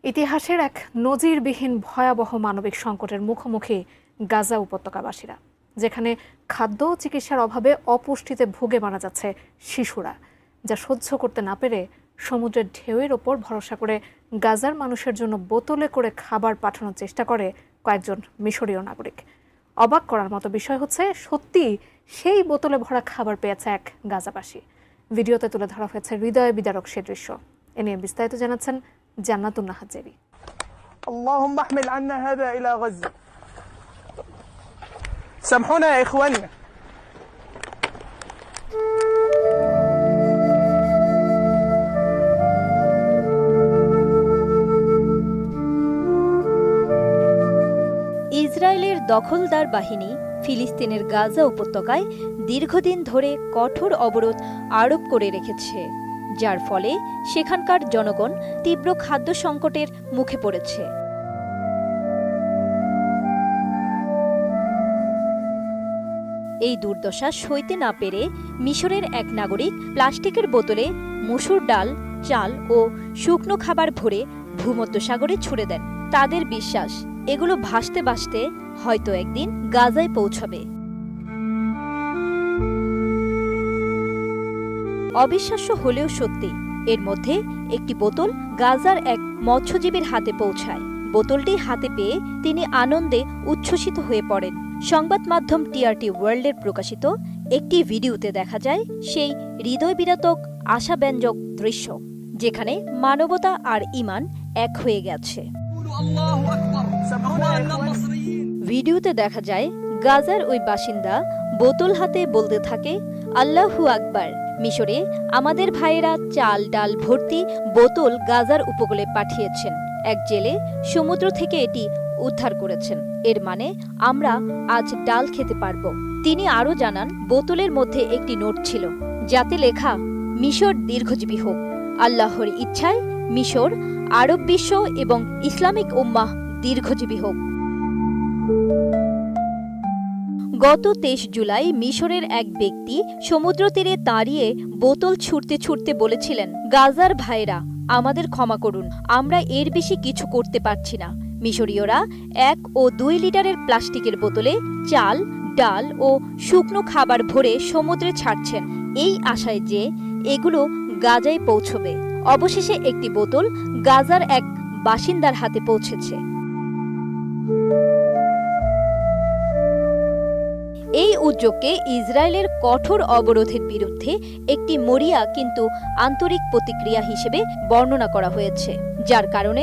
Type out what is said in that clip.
ইতিহাসের এক নজিরবিহীন ভয়াবহ মানবিক সংকটের মুখোমুখি গাজা উপত্যকাবাসীরা, যেখানে খাদ্য ও চিকিৎসার অভাবে অপুষ্টিতে ভুগে মারা যাচ্ছে শিশুরা, যা সহ্য করতে না পেরে সমুদ্রের ঢেউয়ের ওপর ভরসা করে গাজার মানুষের জন্য বোতলে করে খাবার পাঠানোর চেষ্টা করে কয়েকজন মিশরীয় নাগরিক। অবাক করার মতো বিষয় হচ্ছে, সত্যি সেই বোতলে ভরা খাবার পেয়েছে এক গাজাবাসী। ভিডিওতে তুলে ধরা হয়েছে হৃদয় বিদারক সে দৃশ্য। এ নিয়ে বিস্তারিত জানাচ্ছেন জান্নাতুন নাহার জেরি। اللهم احمل عنا هذا إلى غزة. سامحونا يا إخواننا. ইসরায়েলের দখলদার বাহিনী ফিলিস্তিনের গাজা উপত্যকায় দীর্ঘদিন ধরে কঠোর অবরোধ আরোপ করে রেখেছে, যার ফলে সেখানকার জনগণ তীব্র খাদ্য সংকটের মুখে পড়েছে। এই দুর্দশা সইতে না পেরে মিশরের এক নাগরিক প্লাস্টিকের বোতলে মসুর ডাল, চাল ও শুকনো খাবার ভরে ভূমধ্যসাগরে ছুড়ে দেন। তাদের বিশ্বাস, এগুলো ভাসতে ভাসতে হয়তো একদিন গাজায় পৌঁছাবে। অবিশ্বাস্য হলেও সত্যি, এর মধ্যে একটি বোতল গাজার এক মৎস্যজীবীর হাতে পৌঁছায়। বোতলটি হাতে পেয়ে তিনি আনন্দে উচ্ছ্বসিত হয়ে পড়েন। সংবাদ মাধ্যম টিআরটি ওয়ার্ল্ডের প্রকাশিত একটি ভিডিওতে দেখা যায় সেই হৃদয় বিদারক আশাব্যঞ্জক দৃশ্য, যেখানে মানবতা আর ঈমান এক হয়ে গেছে। ভিডিওতে দেখা যায় গাজার ওই বাসিন্দা বোতল হাতে বলতে থাকে, আল্লাহু আকবার। মিশরে আমাদের ভাইয়েরা চাল ডাল ভর্তি বোতল গাজার উপকূলে পাঠিয়েছেন। এক জেলে সমুদ্র থেকে এটি উদ্ধার করেছেন। এর মানে আমরা আজ ডাল খেতে পারবো। তিনি আরও জানান, বোতলের মধ্যে একটি নোট ছিল, যাতে লেখা, মিশর দীর্ঘজীবী হোক। আল্লাহর ইচ্ছায় মিশর, আরব বিশ্ব এবং ইসলামিক উম্মাহ দীর্ঘজীবী হোক। গত 23 জুলাই মিশরের এক ব্যক্তি সমুদ্র তীরে দাঁড়িয়ে বোতল ছুঁড়তে ছুঁড়তে বলেছিলেন, গাজার ভাইরা, আমাদের ক্ষমা করুন, আমরা এর বেশি কিছু করতে পারছি না। মিশরীয়রা 1 ও 2 লিটারের প্লাস্টিকের বোতলে চাল, ডাল ও শুকনো খাবার ভরে সমুদ্রে ছাড়ছেন, এই আশায় যে এগুলো গাজায় পৌঁছবে। অবশেষে একটি বোতল গাজার এক বাসিন্দার হাতে পৌঁছেছে। এই উদ্যোগকে ইসরায়েলের কঠোর অবরোধের বিরুদ্ধে একটি মরিয়া কিন্তু আন্তরিক প্রতিক্রিয়া হিসেবে বর্ণনা করা হয়েছে, যার কারণে